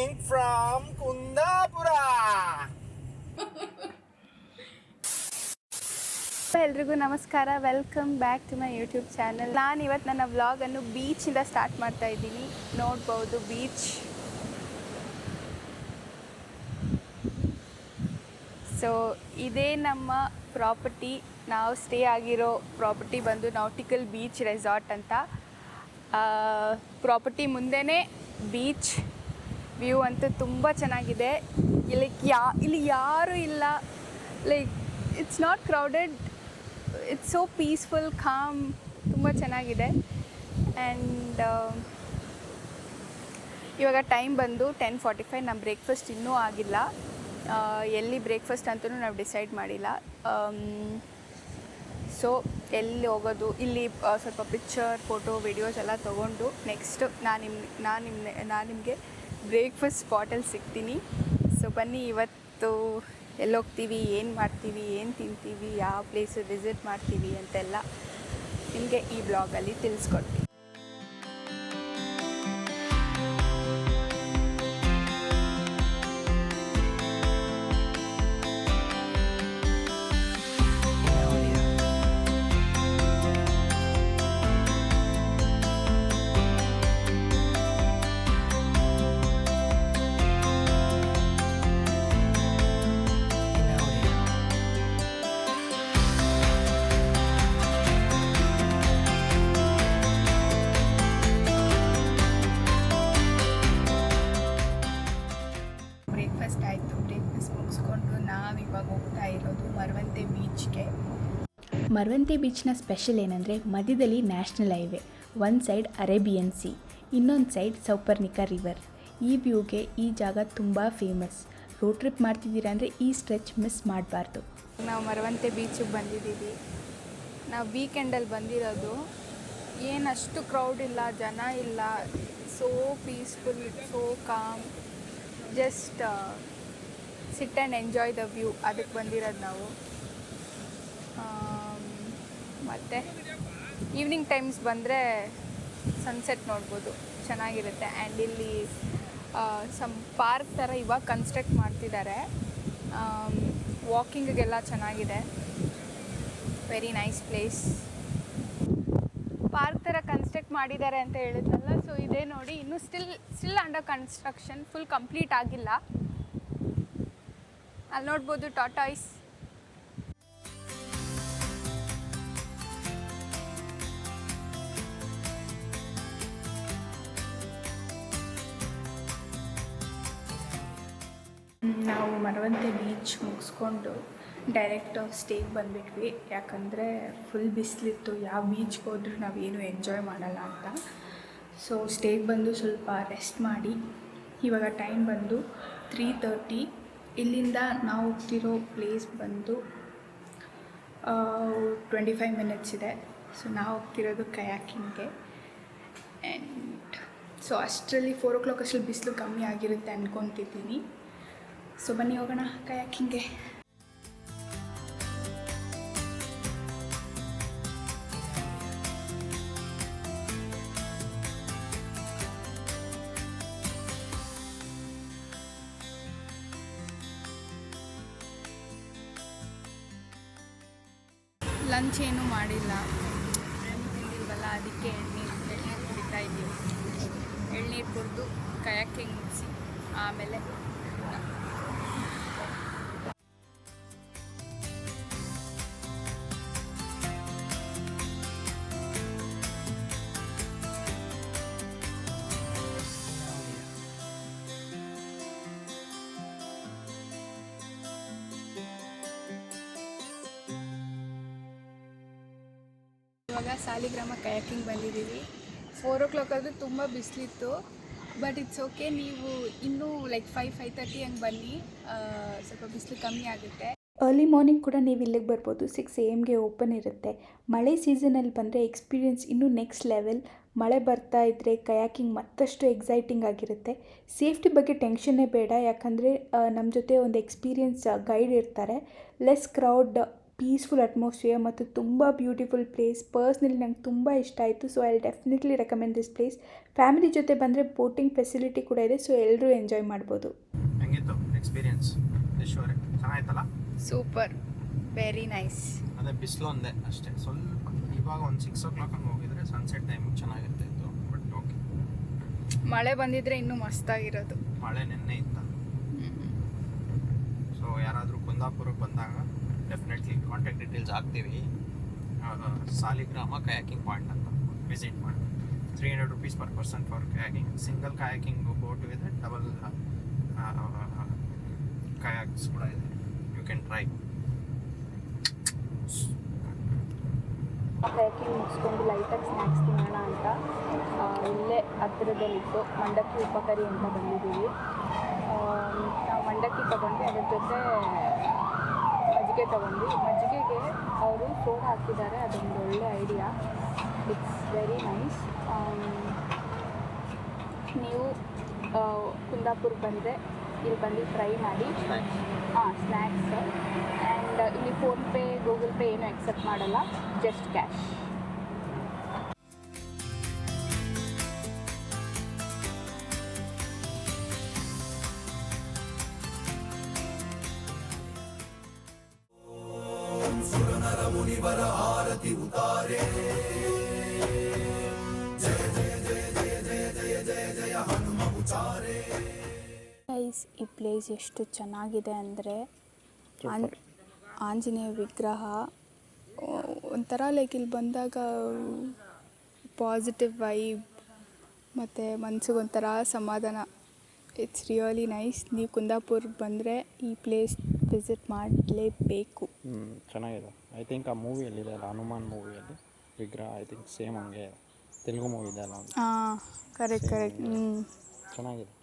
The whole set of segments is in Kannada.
Coming from Kundapura. ಎಲ್ರಿಗೂ ನಮಸ್ಕಾರ, welcome back to my YouTube channel. ನಾನು ಇವತ್ತು ನನ್ನ ವ್ಲಾಗನ್ನು ಬೀಚಿಂದ ಸ್ಟಾರ್ಟ್ ಮಾಡ್ತಾ ಇದ್ದೀನಿ. ನೋಡ್ಬೋದು ಬೀಚ್. ಸೊ ಇದೇ ನಮ್ಮ ಪ್ರಾಪರ್ಟಿ. ನಾವು ಸ್ಟೇ ಆಗಿರೋ ಪ್ರಾಪರ್ಟಿ ಬಂದು ನಾಟಿಕಲ್ ಬೀಚ್ ರೆಸಾರ್ಟ್ ಅಂತ. ಪ್ರಾಪರ್ಟಿ ಮುಂದೆನೇ ಬೀಚ್ ವ್ಯೂ ಅಂತೂ ತುಂಬ ಚೆನ್ನಾಗಿದೆ. ಇಲ್ಲಿ ಯಾರೂ ಇಲ್ಲ. Like it's not crowded, it's so peaceful, com, ತುಂಬ ಚೆನ್ನಾಗಿದೆ. ಆ್ಯಂಡ್ ಇವಾಗ ಟೈಮ್ ಬಂದು 10:45. ನಮ್ಮ ಬ್ರೇಕ್ಫಾಸ್ಟ್ ಇನ್ನೂ ಆಗಿಲ್ಲ. ಎಲ್ಲಿ ಬ್ರೇಕ್ಫಾಸ್ಟ್ ಅಂತಲೂ ನಾವು ಡಿಸೈಡ್ ಮಾಡಿಲ್ಲ. ಸೊ ಎಲ್ಲಿ ಹೋಗೋದು, ಇಲ್ಲಿ ಸ್ವಲ್ಪ ಪಿಕ್ಚರ್, ಫೋಟೋ, ವಿಡಿಯೋಸ್ ಎಲ್ಲ ತೊಗೊಂಡು ನೆಕ್ಸ್ಟ್ ನಾನು ನಿಮಗೆ ಬ್ರೇಕ್ಫಾಸ್ಟ್ ಸ್ಪಾಟಲ್ಲಿ ಸಿಗ್ತೀನಿ. ಸೊ ಬನ್ನಿ, ಇವತ್ತು ಎಲ್ಲೋಗ್ತೀವಿ, ಏನು ಮಾಡ್ತೀವಿ, ಏನು ತಿಂತೀವಿ, ಯಾವ ಪ್ಲೇಸು ವಿಸಿಟ್ ಮಾಡ್ತೀವಿ ಅಂತೆಲ್ಲ ನಿಮಗೆ ಈ ಬ್ಲಾಗಲ್ಲಿ ತಿಳಿಸ್ಕೊಡ್ತೀನಿ. ಬ್ರೇಕ್ಫಾಸ್ಟ್ ಆಯಿತು. ಬ್ರೇಕ್ಫಾಸ್ಟ್ ಮುಗಿಸ್ಕೊಂಡು ನಾವಿವಾಗ ಹೋಗ್ತಾ ಇರೋದು ಮರವಂತೆ ಬೀಚ್ಗೆ. ಮರವಂತೆ ಬೀಚ್ನ ಸ್ಪೆಷಲ್ ಏನಂದರೆ ಮಧ್ಯದಲ್ಲಿ ನ್ಯಾಷನಲ್ ಹೈವೇ, ಒಂದು ಸೈಡ್ ಅರೇಬಿಯನ್ ಸಿ, ಇನ್ನೊಂದು ಸೈಡ್ ಸೌಪರ್ಣಿಕಾ ರಿವರ್. ಈ ವ್ಯೂಗೆ ಈ ಜಾಗ ತುಂಬ ಫೇಮಸ್. ರೋಡ್ ಟ್ರಿಪ್ ಮಾಡ್ತಿದ್ದೀರಾ ಅಂದರೆ ಈ ಸ್ಟ್ರೆಚ್ ಮಿಸ್ ಮಾಡಬಾರ್ದು. ನಾವು ಮರವಂತೆ ಬೀಚಿಗೆ ಬಂದಿದ್ದೀವಿ. ನಾವು ವೀಕೆಂಡಲ್ಲಿ ಬಂದಿರೋದು. ಏನಷ್ಟು ಕ್ರೌಡ್ ಇಲ್ಲ, ಜನ ಇಲ್ಲ. So peaceful, so com. Just sit and enjoy the view, ಅದಕ್ಕೆ ಬಂದಿರೋದು ನಾವು. ಮತ್ತು ಈವ್ನಿಂಗ್ ಟೈಮ್ಸ್ ಬಂದರೆ ಸನ್ಸೆಟ್ ನೋಡ್ಬೋದು, ಚೆನ್ನಾಗಿರುತ್ತೆ. ಆ್ಯಂಡ್ ಇಲ್ಲಿ ಸಮ್ ಪಾರ್ಕ್ ಥರ ಇವಾಗ ಕನ್ಸ್ಟ್ರಕ್ಟ್ ಮಾಡ್ತಿದ್ದಾರೆ. ವಾಕಿಂಗಿಗೆಲ್ಲ ಚೆನ್ನಾಗಿದೆ. Very nice place. ಪಾರ್ಕ್ ಥರ ಕನ್ಸ್ಟ್ರಕ್ಟ್ ಮಾಡಿದ್ದಾರೆ ಅಂತ ಹೇಳಿದ್ನಲ್ಲ. ಸೊ ಇದೇ ನೋಡಿ, ಇನ್ನೂ still under construction, full complete ಆಗಿಲ್ಲ. ಅಲ್ಲಿ ನೋಡ್ಬೋದು ಟಾಟಾಯ್ಸ್. ನಾವು ಮರವಂತೆ ಬೀಚ್ ಮುಗಿಸ್ಕೊಂಡು ಡೈರೆಕ್ಟ್ ಸ್ಟೇಗೆ ಬಂದುಬಿಟ್ವಿ. ಯಾಕಂದರೆ ಫುಲ್ ಬಿಸಿಲಿತ್ತು, ಯಾವ ಬೀಚ್ಗೆ ಹೋದ್ರೂ ನಾವೇನು ಎಂಜಾಯ್ ಮಾಡಲ್ಲ ಅಂತ. ಸೊ ಸ್ಟೇಗೆ ಬಂದು ಸ್ವಲ್ಪ ರೆಸ್ಟ್ ಮಾಡಿ, ಇವಾಗ ಟೈಮ್ ಬಂದು 3:30. ಇಲ್ಲಿಂದ ನಾವು ಹೋಗ್ತಿರೋ ಪ್ಲೇಸ್ ಬಂದು 25 ಮಿನಿಟ್ಸ್ ಇದೆ. ಸೊ ನಾವು ಹೋಗ್ತಿರೋದು ಕಯಾಕಿಂಗ್ಗೆ. ಆ್ಯಂಡ್ ಸೊ ಅಷ್ಟರಲ್ಲಿ 4 o'clock ಅಷ್ಟರಲ್ಲಿ ಬಿಸಿಲು ಕಮ್ಮಿ ಆಗಿರುತ್ತೆ ಅಂದ್ಕೊತಿದ್ದೀನಿ. ಸೊ ಬನ್ನಿ ಹೋಗೋಣ ಕಯಾಕಿಂಗ್ಗೆ. ಲಂಚ್ ಏನೂ ಮಾಡಿಲ್ಲ, ತಿಂದಿಲ್ವಲ್ಲ, ಅದಕ್ಕೆ ಎಳ್ನೀರು ಕುಡಿತಾ ಇದ್ದೀವಿ. ಎಳ್ನೀರು ಕುಡಿದು ಕಯಾಕಿಂಗ್ ಮುಗಿಸಿ ಆಮೇಲೆ ಇವಾಗ ಸಾಲಿಗ್ರಾಮ ಕಯಾಕಿಂಗ್ ಬಂದಿದ್ದೀವಿ. 4 o'clock ಅದು ತುಂಬ ಬಿಸಿಲಿತ್ತು. ಬಟ್ ಇಟ್ಸ್ ಓಕೆ, ನೀವು ಇನ್ನೂ ಲೈಕ್ 5:30 ಹಂಗೆ ಬನ್ನಿ, ಸ್ವಲ್ಪ ಬಿಸಿಲು ಕಮ್ಮಿ ಆಗುತ್ತೆ. ಅರ್ಲಿ ಮಾರ್ನಿಂಗ್ ಕೂಡ ನೀವು ಇಲ್ಲಿಗೆ ಬರ್ಬೋದು. 6 AM ಓಪನ್ ಇರುತ್ತೆ. ಮಳೆ ಸೀಸನಲ್ಲಿ ಬಂದರೆ ಎಕ್ಸ್ಪೀರಿಯೆನ್ಸ್ ಇನ್ನೂ ನೆಕ್ಸ್ಟ್ ಲೆವೆಲ್. ಮಳೆ ಬರ್ತಾ ಇದ್ದರೆ ಕಯಾಕಿಂಗ್ ಮತ್ತಷ್ಟು ಎಕ್ಸೈಟಿಂಗ್ ಆಗಿರುತ್ತೆ. ಸೇಫ್ಟಿ ಬಗ್ಗೆ ಟೆನ್ಷನ್ನೇ ಬೇಡ, ಯಾಕಂದರೆ ನಮ್ಮ ಜೊತೆ ಒಂದು ಎಕ್ಸ್ಪೀರಿಯೆನ್ಸ್ ಗೈಡ್ ಇರ್ತಾರೆ. ಲೆಸ್ ಕ್ರೌಡ್ ಪೀಸ್ಫುಲ್ ಅಟ್ಮಾಸ್ಫಿಯರ್ ಮತ್ತು ತುಂಬ ಬ್ಯೂಟಿಫುಲ್ ಪ್ಲೇಸ್. ಪರ್ಸ್ನಲಿ ನಂಗೆ ತುಂಬ ಇಷ್ಟ ಆಯಿತು. So I definitely recommend this place. Family ಜೊತೆ ಬಂದರೆ ಬೋಟಿಂಗ್ ಫೆಸಿಲಿಟಿ ಕೂಡ ಇದೆ, ಸೊ ಎಲ್ಲರೂ ಎಂಜಾಯ್ ಮಾಡ್ಬೋದು. ಹೆಂಗಿತ್ತು ಎಕ್ಸ್ಪೀರಿಯನ್ಸ್? ಈಶ್ವರೇ ಚೆನ್ನಾಯ್ತಲ್ಲ? Super, very nice. ಅದೇ ಬಿಸಿಲು ಒಂದೇ ಅಷ್ಟೇ ಸ್ವಲ್ಪ. ಇವಾಗ ಒಂದು 6 o'clock ಹಂಗೆ ಹೋಗಿದ್ರೆ ಸನ್ಸೆಟ್ ಟೈಮಿಗೆ ಚೆನ್ನಾಗಿರ್ತಾ ಇತ್ತು. ಬಟ್ ಓಕೆ, ಮಳೆ ಬಂದಿದ್ರೆ ಇನ್ನೂ ಮಸ್ತಾಗಿರೋದು. ಮಳೆ ನೆನ್ನೆ ಇತ್ತು. ಸೊ ಯಾರಾದರೂ ಕುಂದಾಪುರಕ್ಕೆ ಬಂದಾಗ ಡೆಫಿನೆಟ್ಲಿ ಕಾಂಟ್ಯಾಕ್ಟ್ ಡೀಟೇಲ್ಸ್ ಹಾಕ್ತೀವಿ. ಸಾಲಿಗ್ರಾಮ ಕಯಾಕಿಂಗ್ ಪಾಯಿಂಟ್ ಅಂತ ವಿಸಿಟ್ ಮಾಡಿ. 300 rupees per person for kayaking. Single kayaking boat with double kayaks ಕೂಡ ಇದೆ. You can try. ಕಯಾಕಿಂಗ್ ಮುಗಿಸ್ಕೊಂಡು ಲೈಟಾಗಿ ಸ್ನ್ಯಾಕ್ಸ್ ತಿನ್ನೋಣ ಅಂತ ಇಲ್ಲೇ ಹತ್ತಿರದಲ್ಲಿತ್ತು ಮಂಡಕ್ಕಿ ಉಪಕರಿ ಅಂತ ಬಂದಿದ್ದೀವಿ. ನಾವು ಮಂಡಕ್ಕಿ ತೊಗೊಂಡು ಅದ್ರ ಜೊತೆ ಮಜ್ಜಿಗೆ ತೊಗೊಂಡ್ವಿ. ಮಜ್ಜಿಗೆಗೆ ಅವರು ಸೋಡಾ ಹಾಕಿದ್ದಾರೆ, ಅದೊಂದು ಒಳ್ಳೆ ಐಡಿಯಾ. It's very nice. ನೀವು ಕುಂದಾಪುರ ಬಂದರೆ ಇಲ್ಲಿ ಬಂದು ಟ್ರೈ ಮಾಡಿ. ಸ್ನ್ಯಾಕ್ಸ್. ಆ್ಯಂಡ್ ಇಲ್ಲಿ ಫೋನ್ಪೇ ಗೂಗಲ್ ಪೇ ಏನೂ ಎಕ್ಸೆಪ್ಟ್ ಮಾಡಲ್ಲ, ಜಸ್ಟ್ ಕ್ಯಾಶ್. ಮುನಿವರ ಆರತಿ ಉತಾರೆ. ಜಯ ಜಯ ಜಯ ಜಯ ಜಯ ಜಯ ಜಯ ಜಯ ಹನುಮ ಉಚಾರೆ. ಗೈಸ್, ಈ ಪ್ಲೇಸ್ ಎಷ್ಟು ಚೆನ್ನಾಗಿದೆ ಅಂದರೆ ಆಂಜನೇಯ ವಿಗ್ರಹ ಒಂಥರ ಲೈಕ್ ಇಲ್ಲಿ ಬಂದಾಗ ಪಾಸಿಟಿವ್ ವೈಬ್ ಮತ್ತು ಮನಸ್ಸಿಗೊಂಥರ ಸಮಾಧಾನ. It's really nice. ನೀವು ಕುಂದಾಪುರ್ಗೆ ಬಂದರೆ ಈ ಪ್ಲೇಸ್ ವಿಸಿಟ್ ಮಾಡಲೇಬೇಕು. ಚೆನ್ನಾಗಿದೆ. ಐ ಥಿಂಕ್ ಆ ಮೂವಿಯಲ್ಲಿದೆ ಅಲ್ಲ, ಹನುಮಾನ್ ಮೂವಿಯಲ್ಲಿ ವಿಗ್ರಹ, ಐ ಥಿಂಕ್ ಸೇಮ್ ಹಂಗೆ ತೆಲುಗು ಮೂವಿ ಇದೆ ಅಲ್ಲ. ಹಾಂ, ಕರೆಕ್ಟ್. ಚೆನ್ನಾಗಿದೆ.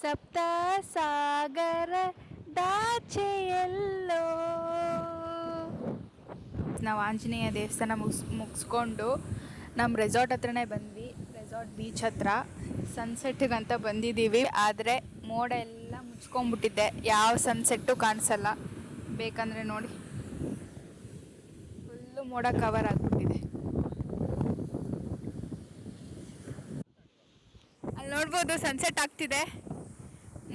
ಸಪ್ತ ಸಾಗರ ದಾಚೆಯಲ್ಲೋ. ನಾವು ಆಂಜನೇಯ ದೇವಸ್ಥಾನ ಮುಗಿಸ್ಕೊಂಡು ನಮ್ಮ ರೆಸಾರ್ಟ್ ಹತ್ರನೇ ಬಂದ್ವಿ. ರೆಸಾರ್ಟ್ ಬೀಚ್ ಹತ್ರ ಸನ್ಸೆಟ್ಟಿಗಂತ ಬಂದಿದ್ದೀವಿ. ಆದರೆ ಮೋಡ ಎಲ್ಲ ಮುಚ್ಕೊಂಡ್ಬಿಟ್ಟಿದೆ, ಯಾವ ಸನ್ಸೆಟ್ಟು ಕಾಣಿಸಲ್ಲ. ಬೇಕಂದರೆ ನೋಡಿ, ಫುಲ್ಲು ಮೋಡ ಕವರ್ ಆಗಿಬಿಟ್ಟಿದೆ. ಅಲ್ಲಿ ನೋಡ್ಬೋದು ಸನ್ಸೆಟ್ ಆಗ್ತಿದೆ.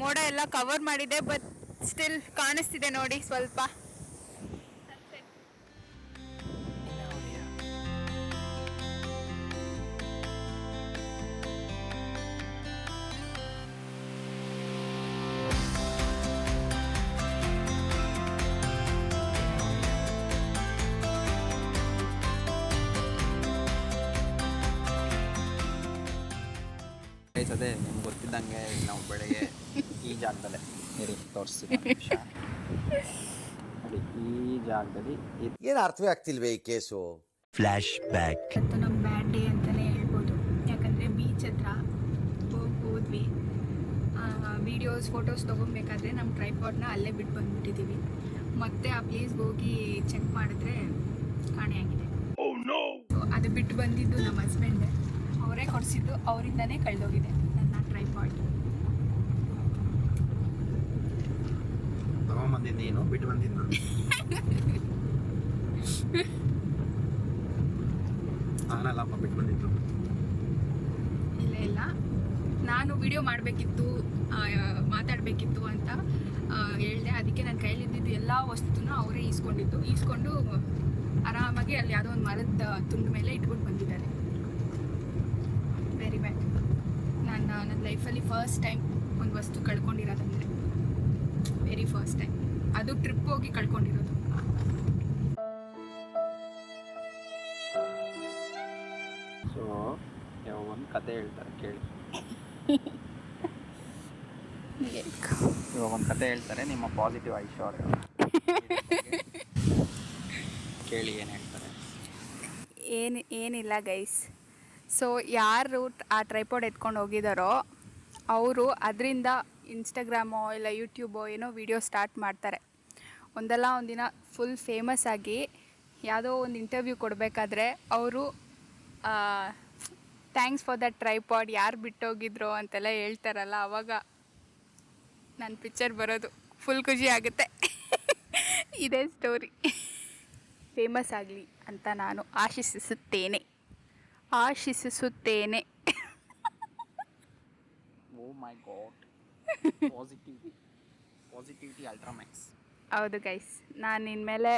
ಮೋಡ ಎಲ್ಲ ಕವರ್ ಮಾಡಿದೆ, ಬಟ್ ಸ್ಟಿಲ್ ಕಾಣಿಸ್ತಿದೆ ನೋಡಿ ಸ್ವಲ್ಪ. ಅದೇ ನಿಮ್ಗೆ ಗೊತ್ತಿದ್ದಂಗೆ ನಾವು ಬೆಳಗ್ಗೆ ಈ ಜಾಗದಲ್ಲೇ ಇರಿ ತೋರಿಸಿ ನೋಡಿ, ಈ ಜಾಗದಲ್ಲಿ ಏನು ಅರ್ಥವೇ ಆಗ್ತಿಲ್ವೇ ಈ ಕೇಸು? Flash back. ಮತ್ತು ನಮ್ಮ ಬ್ಯಾಡ್ ಡೇ ಅಂತಲೇ ಹೇಳ್ಬೋದು. ಯಾಕಂದರೆ ಬೀಚ್ ಹತ್ರ ಹೋದ್ವಿ. ವೀಡಿಯೋಸ್ ಫೋಟೋಸ್ ತೊಗೊಬೇಕಾದ್ರೆ ನಮ್ಮ ಟ್ರೈಪಾಡ್ನ ಅಲ್ಲೇ ಬಿಟ್ಟು ಬಂದುಬಿಟ್ಟಿದ್ದೀವಿ. ಮತ್ತೆ ಆ ಪ್ಲೇಸ್ಗೆ ಹೋಗಿ ಚೆಕ್ ಮಾಡಿದ್ರೆ ಕಾಣೆಯಾಗಿದೆ. ಸೊ ಅದು ಬಿಟ್ಟು ಬಂದಿದ್ದು ನಮ್ಮ ಹಸ್ಬೆಂಡ್, ಅವರೇ ಕೊಡಿಸಿದ್ದು, ಅವರಿಂದನೇ ಕಳೆದೋಗಿದೆ ನನ್ನ ಟ್ರೈಪಾಡ್. ತಗೊಂಬಂದಿದ್ದು ಏನು ಬಿಟ್ಟು ಬಂದಿದ್ದು ನಾನು. ನಾನಲ್ಲಪ್ಪ ಬಿಟ್ಟು ಬಂದಿದ್ದು. ಇಲ್ಲ, ನಾನು ವಿಡಿಯೋ ಮಾಡಬೇಕಿತ್ತು, ಮಾತಾಡಬೇಕಿತ್ತು ಅಂತ ಹೇಳಿದೆ. ಅದಕ್ಕೆ ನನ್ನ ಕೈಲಿದ್ದಿದ್ದು ಎಲ್ಲ ವಸ್ತುನ ಅವರೇ ಈಸ್ಕೊಂಡು ಆರಾಮಾಗಿ ಅಲ್ಲಿ ಯಾವುದೋ ಒಂದು ಮರದ ತುಂಡು ಮೇಲೆ ಇಟ್ಕೊಂಡು ಬಂದಿದ್ದಾರೆ. Very bad. ನನ್ನ ಲೈಫಲ್ಲಿ ಫಸ್ಟ್ ಟೈಮ್ ಒಂದು ವಸ್ತು ಕಳ್ಕೊಂಡಿರೋದಂದರೆ ವೆರಿ ಫಸ್ಟ್ ಟೈಮ್. ಅದು ಟ್ರಿಪ್ ಹೋಗಿ ಕಳ್ಕೊಂಡಿರೋದು. ಸೊ ಯಾವಾಗ ಒಂದು ಕತೆ ಹೇಳ್ತಾರೆ ಕೇಳಿ. ಇವಾಗ ಒಂದು ಕತೆ ಹೇಳ್ತಾರೆ ನಿಮ್ಮ ಪಾಸಿಟಿವ್ ಐಶ್ವರ್ಯ ಕೇಳಿ ಏನು ಹೇಳ್ತಾರೆ. ಏನಿಲ್ಲ ಗೈಸ್. ಸೊ ಯಾರು ಆ ಟ್ರೈಪಾಡ್ ಎತ್ಕೊಂಡು ಹೋಗಿದ್ದಾರೋ ಅವರು ಅದರಿಂದ ಇನ್ಸ್ಟಾಗ್ರಾಮೋ ಇಲ್ಲ ಯೂಟ್ಯೂಬೋ ಏನೋ ವಿಡಿಯೋ ಸ್ಟಾರ್ಟ್ ಮಾಡ್ತಾರೆ. ಒಂದಲ್ಲ ಒಂದಿನ ಫುಲ್ ಫೇಮಸ್ ಆಗಿ ಯಾವುದೋ ಒಂದು ಇಂಟರ್ವ್ಯೂ ಕೊಡಬೇಕಾದ್ರೆ ಅವರು ಥ್ಯಾಂಕ್ಸ್ ಫಾರ್ ದಟ್ ಟ್ರೈಪಾಡ್, ಯಾರು ಬಿಟ್ಟೋಗಿದ್ರು ಅಂತೆಲ್ಲ ಹೇಳ್ತಾರಲ್ಲ, ಆವಾಗ ನನ್ನ ಪಿಕ್ಚರ್ ಬರೋದು ಫುಲ್ ಖುಷಿ ಆಗುತ್ತೆ. ಇದೇ ಸ್ಟೋರಿ. ಫೇಮಸ್ ಆಗಲಿ ಅಂತ ನಾನು ಆಶಿಸುತ್ತೇನೆ. ಓ ಮೈ ಗಾಡ್, ಪಾಸಿಟಿವಿಟಿ ಅಲ್ಟ್ರಾಮ್ಯಾಕ್ಸ್. ಹೌದು ಗೈಸ್, ನಾನು ಇನ್ಮೇಲೆ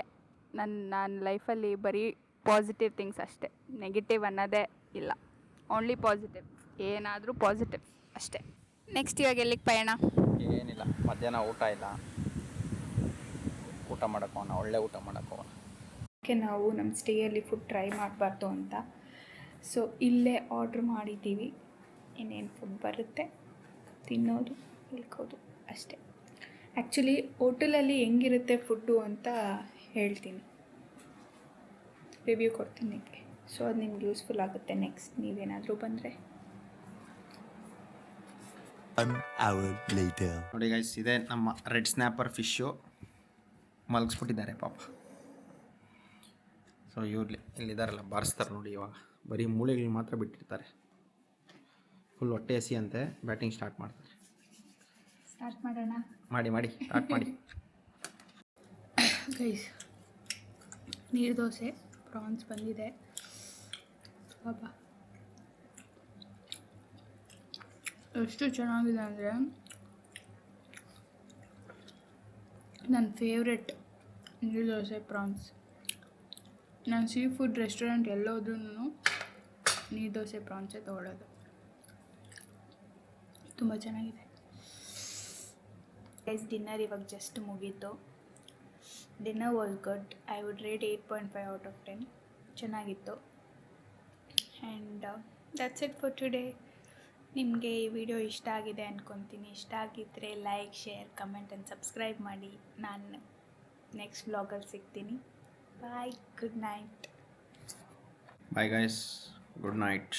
ನನ್ನ ಲೈಫಲ್ಲಿ ಬರೀ ಪಾಸಿಟಿವ್ ಥಿಂಗ್ಸ್ ಅಷ್ಟೇ, ನೆಗೆಟಿವ್ ಅನ್ನೋದೇ ಇಲ್ಲ. ಓನ್ಲಿ ಪಾಸಿಟಿವ್, ಏನಾದರೂ ಪಾಸಿಟಿವ್ ಅಷ್ಟೇ. ನೆಕ್ಸ್ಟ್ ಇವಾಗ ಎಲ್ಲಿಗೆ ಪಯಣ? ಏನಿಲ್ಲ, ಮಧ್ಯಾಹ್ನ ಊಟ ಇಲ್ಲ, ಊಟ ಮಾಡೋಕೋಣ, ಒಳ್ಳೆ ಊಟ ಮಾಡೋಕೋಣ. ಅದಕ್ಕೆ ನಾವು ನಮ್ಮ ಸ್ಟೇಯಲ್ಲಿ ಫುಡ್ ಟ್ರೈ ಮಾಡಬಾರ್ದು ಅಂತ ಸೊ ಇಲ್ಲೇ ಆರ್ಡ್ರ್ ಮಾಡಿದ್ದೀವಿ. ಇನ್ನೇನು ಫುಡ್ ಬರುತ್ತೆ, ತಿನ್ನೋದು, ಇಳ್ಕೋದು ಅಷ್ಟೇ. ಆ್ಯಕ್ಚುಲಿ ಹೋಟೆಲಲ್ಲಿ ಹೆಂಗಿರುತ್ತೆ ಫುಡ್ಡು ಅಂತ ಹೇಳ್ತೀನಿ, ರಿವ್ಯೂ ಕೊಡ್ತೀನಿ ನಿಮಗೆ. ಸೊ ಅದು ನಿಮ್ಗೆ ಯೂಸ್ಫುಲ್ ಆಗುತ್ತೆ ನೆಕ್ಸ್ಟ್ ನೀವೇನಾದರೂ ಬಂದರೆ. ನೋಡಿ ಗೈಸ್, ಇದೆ ನಮ್ಮ ರೆಡ್ ಸ್ನ್ಯಾಪರ್ ಫಿಶ್ಶು. ಮಲಗಿಸ್ಬಿಟ್ಟಿದ್ದಾರೆ ಪಾಪ. ಸೊ ಇಲ್ಲಿದ್ದಾರಲ್ಲ, ಬಾರಿಸ್ತಾರೆ ನೋಡಿ. ಇವಾಗ ಬರೀ ಮೂಳೆಗಳು ಮಾತ್ರ ಬಿಟ್ಟಿರ್ತಾರೆ. ಫುಲ್ ಹೊಟ್ಟೆ ಹಸಿ ಅಂತೆ, ಬ್ಯಾಟಿಂಗ್ ಸ್ಟಾರ್ಟ್ ಮಾಡ್ತಾರೆ. ಸ್ಟಾರ್ಟ್ ಮಾಡೋಣ. ಮಾಡಿ ಸ್ಟಾರ್ಟ್ ಮಾಡಿ. ಗೈಸ್, ನೀರು ದೋಸೆ ಪ್ರಾನ್ಸ್ ಬಂದಿದೆ. ಬಾಬಾ ಎಷ್ಟು ಚೆನ್ನಾಗಿದೆ ಅಂದರೆ ನನ್ನ ಫೇವ್ರೆಟ್ ನೀರು ದೋಸೆ ಪ್ರಾನ್ಸ್. ನಾನು ಸೀ ಫುಡ್ ರೆಸ್ಟೋರೆಂಟ್ ಎಲ್ಲೋದ್ರೂ ನೀರು ದೋಸೆ ಪ್ರಾನ್ಸೇ ತೊಗೊಳ್ಳೋದು. ತುಂಬ ಚೆನ್ನಾಗಿದೆ. ಗೈಸ್, ಡಿನ್ನರ್ ಇವಾಗ ಜಸ್ಟ್ ಮುಗೀತು. Dinner was good. I would rate 8.5 out of 10. ಚೆನ್ನಾಗಿತ್ತು. And that's it for today. ನಿಮಗೆ ಈ ವಿಡಿಯೋ ಇಷ್ಟ ಆಗಿದೆ ಅಂದ್ಕೊತೀನಿ. ಇಷ್ಟ ಆಗಿದ್ದರೆ like, share, comment and subscribe ಮಾಡಿ. ನಾನು ನೆಕ್ಸ್ಟ್ ವ್ಲಾಗಲ್ಲಿ ಸಿಗ್ತೀನಿ. Bye, good night. Bye guys, good night.